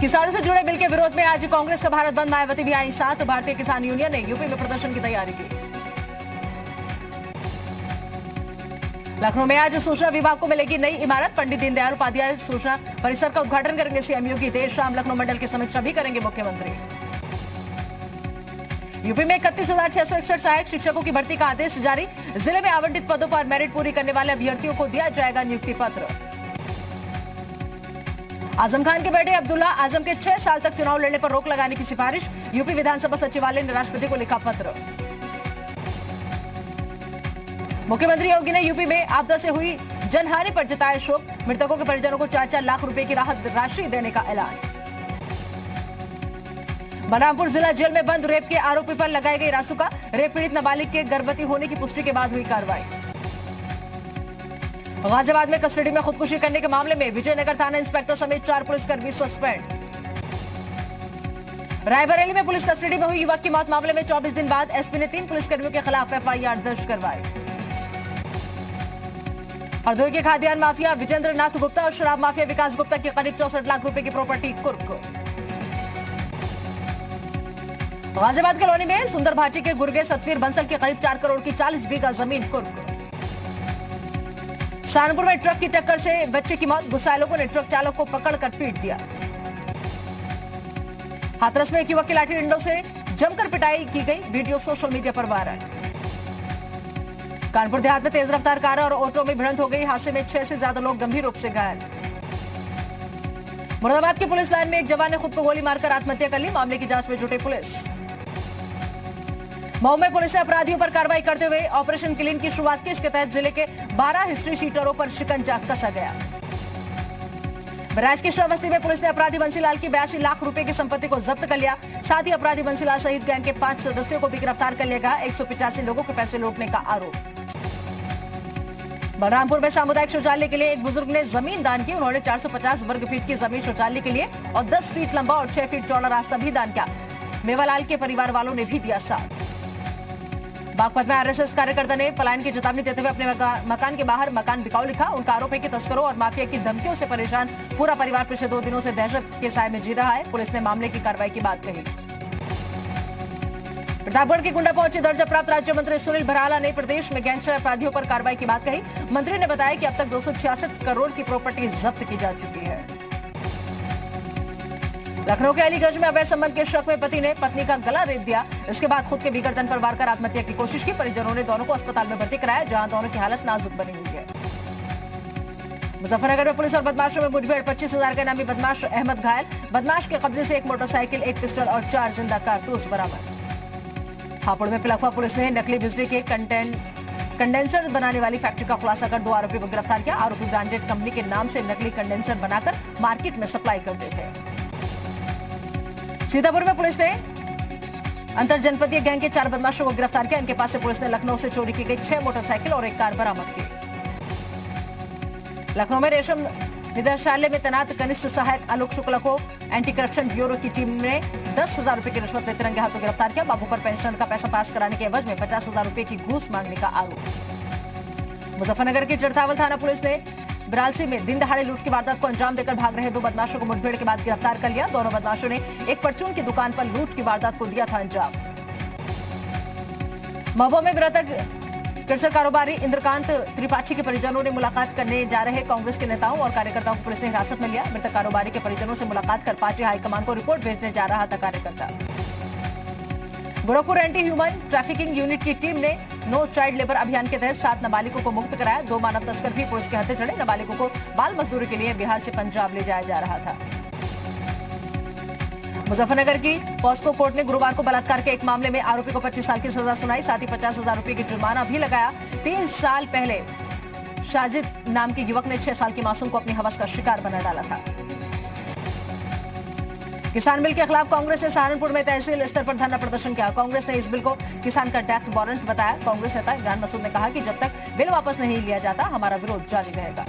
किसानों से जुड़े बिल के विरोध में आज कांग्रेस का भारत बंद, मायावती भी आई साथ। भारतीय किसान यूनियन ने यूपी में प्रदर्शन की तैयारी की। लखनऊ में आज सूचना विभाग को मिलेगी नई इमारत, पंडित दीनदयाल उपाध्याय सूचना परिसर का उद्घाटन करेंगे सीएम योगी। देर शाम लखनऊ मंडल की समीक्षा भी करेंगे मुख्यमंत्री। यूपी में 31,661 सहायक शिक्षकों की भर्ती का आदेश जारी। जिले में आवंटित पदों पर मेरिट पूरी करने वाले अभ्यर्थियों को दिया जाएगा नियुक्ति पत्र। आजम खान के बेटे अब्दुल्ला आजम के 6 साल तक चुनाव लड़ने पर रोक लगाने की सिफारिश। यूपी विधानसभा सचिवालय ने राष्ट्रपति को लिखा पत्र। मुख्यमंत्री योगी ने यूपी में आपदा से हुई जनहानि पर जताया शोक। मृतकों के परिजनों को 4-4 लाख रुपए की राहत राशि देने का ऐलान। बलरामपुर जिला जेल में बंद रेप के आरोपी पर लगाई गई रासुका। रेप पीड़ित नाबालिग के गर्भवती होने की पुष्टि के बाद हुई कार्रवाई। गाजियाबाद में कस्टडी में खुदकुशी करने के मामले में विजयनगर थाना इंस्पेक्टर समेत 4 पुलिसकर्मी सस्पेंड। रायबरेली में पुलिस कस्टडी में हुई युवक की मौत मामले में 24 दिन बाद एसपी ने 3 पुलिसकर्मियों के खिलाफ एफआईआर दर्ज करवाई। हरदोई के खाद्यान्न माफिया विजेंद्र नाथ गुप्ता और शराब माफिया विकास गुप्ता की करीब 64 लाख रुपए की प्रॉपर्टी कुर्क। गाजियाबाद कॉलोनी में सुंदर भाटी के गुर्गे सतवीर बंसल की करीब 4 करोड़ की 40 बीघा जमीन कुर्क। सहारनपुर में ट्रक की टक्कर से बच्चे की मौत, गुस्साए लोगों ने ट्रक चालक को पकड़कर पीट दिया। हाथरस में एक युवक की लाठी डंडों से जमकर पिटाई की गई, वीडियो सोशल मीडिया पर वायरल। कानपुर देहात में तेज रफ्तार कार और ऑटो में भिड़ंत हो गई, हादसे में 6 से ज्यादा लोग गंभीर रूप से घायल। मुरादाबाद की पुलिस लाइन में एक जवान ने खुद को गोली मारकर आत्महत्या कर ली, मामले की जांच में जुटी पुलिस। मऊ में पुलिस ने अपराधियों पर कार्रवाई करते हुए ऑपरेशन क्लीन की शुरुआत की। इसके तहत जिले के 12 हिस्ट्री शीटरों पर शिकंजा कसा गया। बराज की श्रावस्ती में पुलिस ने अपराधी बंसीलाल की 82 लाख रुपए की संपत्ति को जब्त कर लिया। साथ ही अपराधी बंसीलाल सहित गैंग के 5 सदस्यों को भी गिरफ्तार कर लिया गया। 185 लोगों के पैसे लूटने का आरोप। बलरामपुर में सामुदायिक शौचालय के लिए एक बुजुर्ग ने जमीन दान की। उन्होंने 450 वर्ग फीट की जमीन शौचालय के लिए और 10 फीट लंबा और 6 फीट चौड़ा रास्ता भी दान किया। मेवालाल के परिवार वालों ने भी दिया साथ। बागपत में आरएसएस कार्यकर्ता ने पलायन की चेतावनी देते हुए अपने मकान के बाहर मकान बिकाऊ लिखा। उनका आरोप है कि तस्करों और माफिया की धमकियों से परेशान पूरा परिवार पिछले 2 दिनों से दहशत के साए में जी रहा है। पुलिस ने मामले की कार्रवाई की बात कही। प्रतापगढ़ की गुंडा पहुंचे दर्जा प्राप्त राज्य मंत्री सुनील भराला ने प्रदेश में गैंगस्टर अपराधियों पर कार्रवाई की बात कही। मंत्री ने बताया कि अब तक 266 करोड़ की प्रॉपर्टी जब्त की जा चुकी है। लखनऊ के अलीगंज में अवैध संबंध के शक में पति ने पत्नी का गला रेत दिया। इसके बाद खुद के भी गर्दन पर वार कर आत्महत्या की कोशिश की। परिजनों ने दोनों को अस्पताल में भर्ती कराया, जहां दोनों की हालत नाजुक बनी हुई है। मुजफ्फरनगर में पुलिस और बदमाशों में मुठभेड़, 25,000 का इनामी बदमाश अहमद घायल। बदमाश के कब्जे से एक मोटरसाइकिल, एक पिस्टल और 4 जिंदा कारतूस बरामद। हापुड़ में पिलखवा पुलिस ने नकली बिजली के कंडेंसर बनाने वाली फैक्ट्री का खुलासा कर 2 आरोपियों को गिरफ्तार किया। आरोपी ब्रांडेड कंपनी के नाम से नकली कंडेंसर बनाकर मार्केट में सप्लाई करते थे। सीतापुर में पुलिस ने अंतर जनपदीय गैंग के 4 बदमाशों को गिरफ्तार किया। इनके पास से पुलिस ने लखनऊ से चोरी की गई 6 मोटरसाइकिल और एक कार बरामद की। लखनऊ में रेशम निदेशालय में तैनात कनिष्ठ सहायक आलोक शुक्ला को एंटी करप्शन ब्यूरो की टीम ने 10,000 रुपए की रिश्वत लेते रंगे हाथों गिरफ्तार किया। बाबू पर पेंशन का पैसा पास कराने के एवज में 50,000 रुपए की घूस मांगने का आरोप। मुजफ्फरनगर की चरथावल थाना पुलिस ने बरालसी में दिन दहाड़े लूट की वारदात को अंजाम देकर भाग रहे 2 बदमाशों को मुठभेड़ के बाद गिरफ्तार कर लिया। दोनों बदमाशों ने एक परचून की दुकान पर लूट की वारदात को दिया था अंजाम। महोबा में मृतक किरसर कारोबारी इंद्रकांत त्रिपाठी के परिजनों ने मुलाकात करने जा रहे कांग्रेस के नेताओं और कार्यकर्ताओं को पुलिस ने हिरासत में लिया। मृतक कारोबारी के परिजनों से मुलाकात कर पार्टी हाईकमान को रिपोर्ट भेजने जा रहा था कार्यकर्ता। Gorakhpur anti human trafficking unit की टीम ने नो चाइल्ड लेबर अभियान के तहत 7 नाबालिगों को मुक्त कराया। 2 मानव तस्कर भी पुलिस के हत्थे चढ़े। नाबालिगों को बाल मजदूरी के लिए बिहार से पंजाब ले जाया जा रहा था। मुजफ्फरनगर की पॉस्को कोर्ट ने गुरुवार को बलात्कार के एक मामले में आरोपी को 25 साल की सजा सुनाई। साथ ही 50,000 रुपए की जुर्माना भी लगाया। 3 साल पहले शाजिद नाम के युवक ने 6 साल की मासूम को अपनी हवस का शिकार बना डाला था। किसान बिल के खिलाफ कांग्रेस ने सहारनपुर में तहसील स्तर पर धरना प्रदर्शन किया। कांग्रेस ने इस बिल को किसान का डेथ वारंट बताया। कांग्रेस नेता इमरान मसूद ने कहा कि जब तक बिल वापस नहीं लिया जाता हमारा विरोध जारी रहेगा।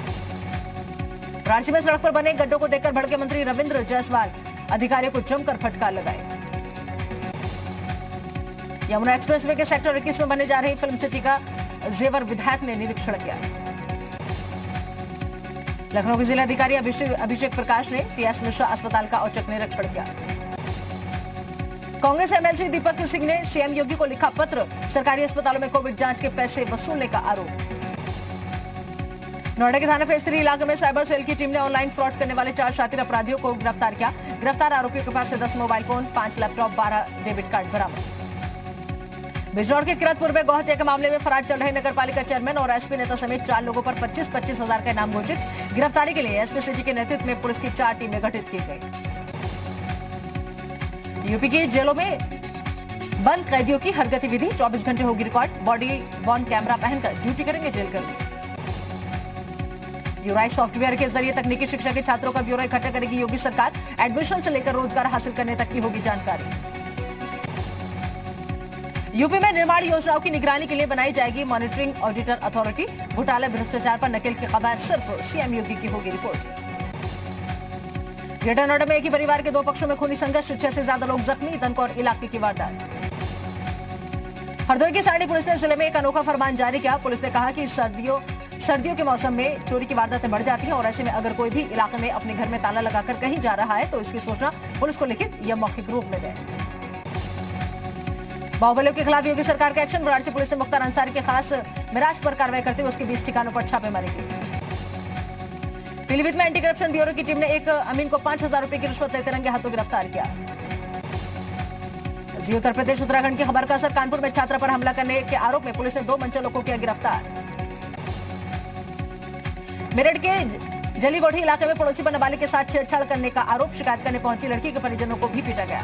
वाराणसी में सड़क पर बने गड्ढों को देखकर भड़के मंत्री रविंद्र जायसवाल अधिकारियों को जमकर फटकार लगाए। यमुना एक्सप्रेसवे के सेक्टर 21 में बनने जा रही फिल्म सिटी का जेवर विधायक ने निरीक्षण किया। लखनऊ के जिलाधिकारी अभिषेक प्रकाश ने टीएस मिश्रा अस्पताल का औचक निरीक्षण किया। कांग्रेस एमएलसी दीपक सिंह ने सीएम योगी को लिखा पत्र, सरकारी अस्पतालों में कोविड जांच के पैसे वसूलने का आरोप। नोएडा के थाना फेज 3 इलाके में साइबर सेल की टीम ने ऑनलाइन फ्रॉड करने वाले 4 शातिर अपराधियों को गिरफ्तार किया। गिरफ्तार आरोपियों के पास से 10 mobile phone, 5 laptop, 12 debit card बरामद। बिजनौर के किरतपुर में गौहत्या के मामले में फरार चल रहे नगरपालिका चेयरमैन और एसपी नेता समेत 4 लोगों पर 25-25 हजार का इनाम घोषित। गिरफ्तारी के लिए एसपी सिटी के नेतृत्व में पुलिस की 4 टीमें गठित की गई। यूपी की जेलों में बंद कैदियों की हर गतिविधि 24 घंटे होगी रिकॉर्ड। बॉडी वॉर्न कैमरा पहनकर ड्यूटी करेंगे जेलकर्मी। यूराइज सॉफ्टवेयर के जरिए तकनीकी शिक्षा के छात्रों का ब्यौरा इकट्ठा करेगी योगी सरकार। एडमिशन से लेकर रोजगार हासिल करने तक की होगी जानकारी। यूपी में निर्माण योजनाओं की निगरानी के लिए बनाई जाएगी मॉनिटरिंग ऑडिटर अथॉरिटी। घोटाले भ्रष्टाचार पर नकेल की खबर सिर्फ सीएम योगी की होगी रिपोर्ट। ग्रेटर नोएडा में एक ही परिवार के 2 पक्षों में खूनी संघर्ष, 6 से ज्यादा लोग जख्मी। दनकौर इलाके की वारदात। हरदोई की सारणी पुलिस ने जिले में एक अनोखा फरमान जारी किया। पुलिस ने कहा कि सर्दियों के मौसम में चोरी की वारदातें बढ़ जाती हैं और ऐसे में अगर कोई भी इलाके में अपने घर में ताला लगाकर कहीं जा रहा है तो इसकी सूचना पुलिस को लिखित या मौखिक रूप में दें। बाहुबलियों के खिलाफ योगी सरकार का एक्शन। वाराणसी पुलिस ने मुख्तार अंसारी के खास मिराज पर कार्रवाई करते हुए उसके 20 ठिकानों पर छापेमारी की। पीलीभीत में एंटी करप्शन ब्यूरो की टीम ने एक अमीन को 5,000 रुपए की रिश्वत लेते रंगे हाथों गिरफ्तार किया। जी उत्तर प्रदेश उत्तराखंड की खबर का असर। कानपुर में छात्रा पर हमला करने के आरोप में पुलिस ने 2 मंचलों को किया गिरफ्तार। मेरठ के जलीगोढ़ी इलाके में पड़ोसी पर नाबालिग के साथ छेड़छाड़ करने का आरोप। शिकायत करने पहुंची लड़की के परिजनों को भी पीटा गया।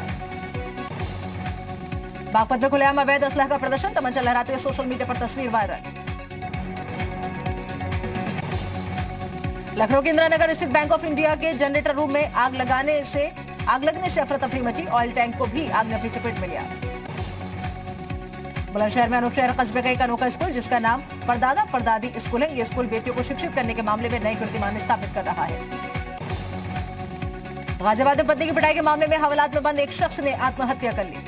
बागपत में खुलेआम अवैध असलह का प्रदर्शन, तमंचा लहराते हुए सोशल मीडिया पर तस्वीर वायरल। लखनऊ के इंदिरानगर स्थित बैंक ऑफ इंडिया के जनरेटर रूम में आग लगने से अफरा तफरी मची। ऑयल टैंक को भी आग ने अपनी चपेट में लिया। बुलंदशहर में अनूप शहर कस्बे का एक अनोखा स्कूल जिसका नाम परदादा परदादी स्कूल है। यह स्कूल बेटियों को शिक्षित करने के मामले में नई कीर्तिमान स्थापित कर रहा है। गाजियाबाद में पत्नी की पिटाई के मामले में हवालात में बंद एक शख्स ने आत्महत्या कर ली।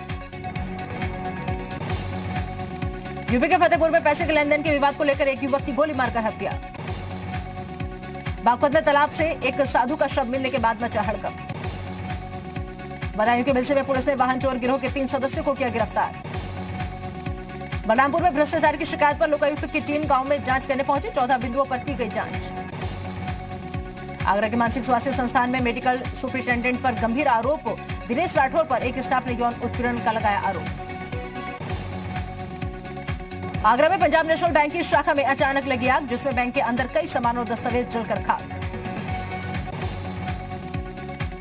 यूपी के फतेहपुर में पैसे के लेनदेन के विवाद को लेकर एक युवक की गोली मारकर हत्या। बागपत में तालाब से एक साधु का शव मिलने के बाद मचा हड़कंप। बदायूं के बिलसे में पुलिस ने वाहन चोर गिरोह के 3 सदस्यों को किया गिरफ्तार। बलरामपुर में भ्रष्टाचार की शिकायत पर लोकायुक्त की टीम गांव में जांच करने पहुंची। 14 बिंदुओं पर की गई जांच। आगरा के मानसिक स्वास्थ्य संस्थान में मेडिकल सुपरिटेंडेंट पर गंभीर आरोप। दिनेश राठौर पर एक स्टाफ ने यौन उत्पीड़न का लगाया आरोप। आगरा में पंजाब नेशनल बैंक की शाखा में अचानक लगी आग जिसमें बैंक के अंदर कई सामान और दस्तावेज जलकर खाक।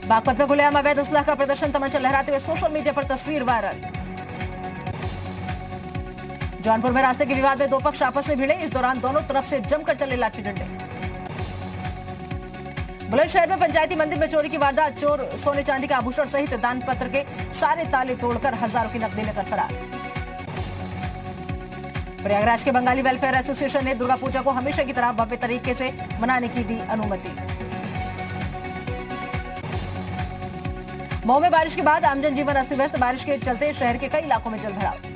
बागपत में खुलेआम अवैध असलह का प्रदर्शन, तमंचा लहराते हुए सोशल मीडिया पर तस्वीर वायरल। जौनपुर में रास्ते के विवाद में 2 पक्ष आपस में भिड़े। इस दौरान दोनों तरफ से जमकर चले लाठी डंडे। बुलंदशहर में पंचायती मंदिर में चोरी की वारदात। चोर सोने चांदी के आभूषण सहित दान पत्र के सारे ताले तोड़कर हजारों की नकदी लेकर फरार। प्रयागराज के बंगाली वेलफेयर एसोसिएशन ने दुर्गा पूजा को हमेशा की तरह भव्य तरीके से मनाने की दी अनुमति। मऊ में बारिश के बाद आमजन जीवन अस्त व्यस्त। बारिश के चलते शहर के कई इलाकों में जलभराव।